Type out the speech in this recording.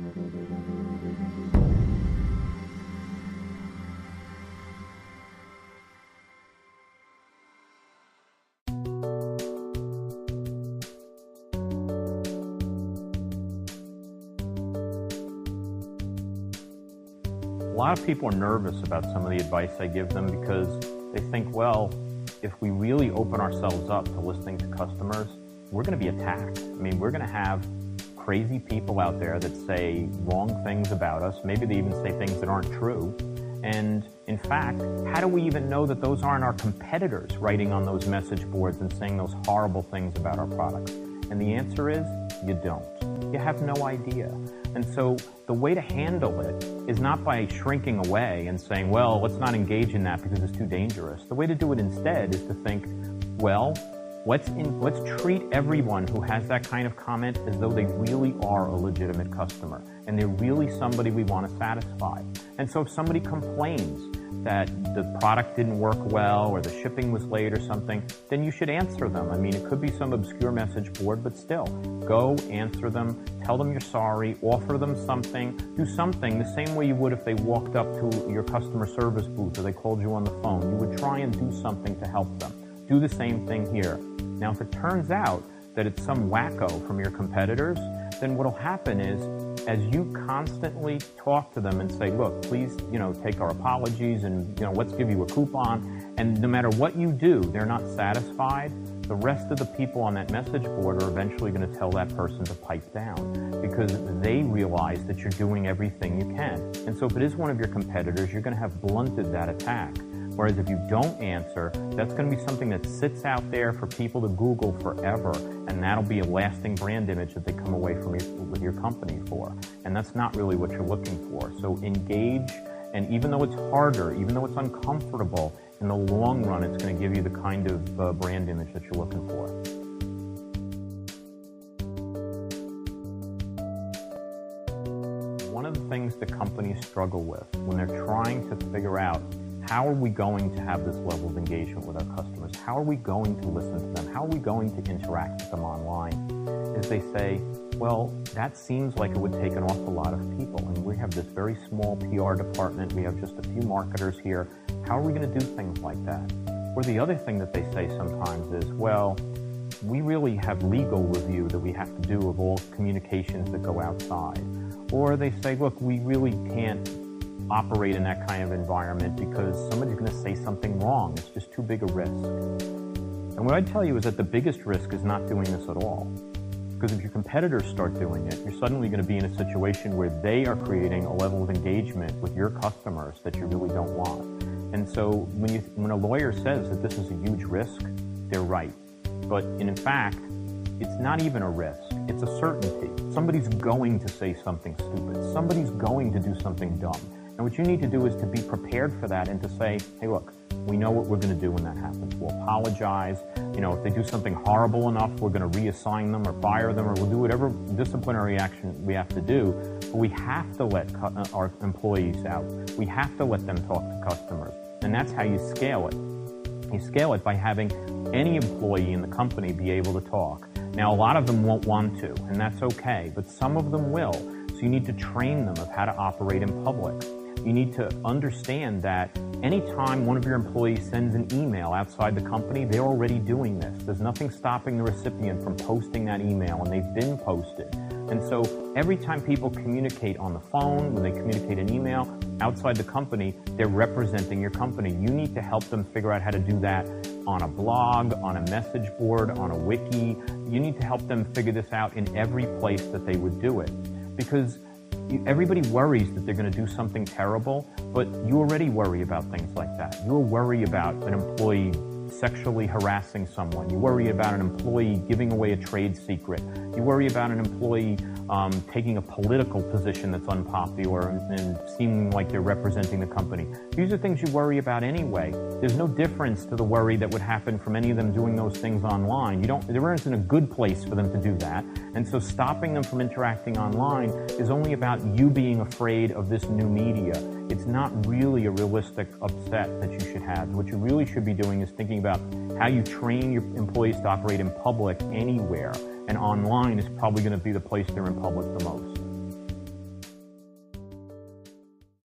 A lot of people are nervous about some of the advice I give them because they think, well, if we really open ourselves up to listening to customers, we're going to be attacked. I mean, we're going to have crazy people out there that say wrong things about us. Maybe they even say things that aren't true. And in fact, how do we even know that those aren't our competitors writing on those message boards and saying those horrible things about our products? And the answer is, you don't. You have no idea. And so the way to handle it is not by shrinking away and saying, well, let's not engage in that because it's too dangerous. The way to do it instead is to think, well, let's treat everyone who has that kind of comment as though they really are a legitimate customer and they're really somebody we want to satisfy. And so if somebody complains that the product didn't work well or the shipping was late or something, then you should answer them. I mean, it could be some obscure message board, but still, go answer them, tell them you're sorry, offer them something, do something the same way you would if they walked up to your customer service booth or they called you on the phone. You would try and do something to help them. Do the same thing here. Now, if it turns out that it's some wacko from your competitors, then what'll happen is, as you constantly talk to them and say, look, please, take our apologies and, let's give you a coupon. And no matter what you do, they're not satisfied. The rest of the people on that message board are eventually going to tell that person to pipe down because they realize that you're doing everything you can. And so if it is one of your competitors, you're going to have blunted that attack. Whereas if you don't answer, that's going to be something that sits out there for people to Google forever, and that'll be a lasting brand image that they come away with your company for. And that's not really what you're looking for. So engage, and even though it's harder, even though it's uncomfortable, in the long run, it's going to give you the kind of brand image that you're looking for. One of the things that companies struggle with when they're trying to figure out how are we going to have this level of engagement with our customers? How are we going to listen to them? How are we going to interact with them online? Is they say, well, that seems like it would take an awful lot of people. And we have this very small PR department. We have just a few marketers here. How are we going to do things like that? Or the other thing that they say sometimes is, well, we really have legal review that we have to do of all communications that go outside. Or they say, look, we really can't operate in that kind of environment because somebody's going to say something wrong. It's just too big a risk. And what I'd tell you is that the biggest risk is not doing this at all. Because if your competitors start doing it, you're suddenly going to be in a situation where they are creating a level of engagement with your customers that you really don't want. And so when a lawyer says that this is a huge risk, they're right. But in fact, it's not even a risk. It's a certainty. Somebody's going to say something stupid. Somebody's going to do something dumb. And what you need to do is to be prepared for that and to say, hey, look, we know what we're going to do when that happens. We'll apologize. If they do something horrible enough, we're going to reassign them or fire them, or we'll do whatever disciplinary action we have to do. But we have to let our employees out. We have to let them talk to customers. And that's how you scale it. You scale it by having any employee in the company be able to talk. Now, a lot of them won't want to, and that's okay, but some of them will. So you need to train them of how to operate in public. You need to understand that anytime one of your employees sends an email outside the company, they're already doing this. There's nothing stopping the recipient from posting that email, and they've been posted. And so every time people communicate on the phone, when they communicate an email outside the company, they're representing your company. You need to help them figure out how to do that on a blog, on a message board, on a wiki. You need to help them figure this out in every place that they would do it. Because everybody worries that they're going to do something terrible, but you already worry about things like that. You worry about an employee sexually harassing someone. You worry about an employee giving away a trade secret. You worry about an employee taking a political position that's unpopular and seeming like they're representing the company. These are things you worry about anyway. There's no difference to the worry that would happen from any of them doing those things online. There isn't a good place for them to do that. And so stopping them from interacting online is only about you being afraid of this new media. It's not really a realistic upset that you should have. What you really should be doing is thinking about how you train your employees to operate in public anywhere. And online is probably going to be the place they're in public the most.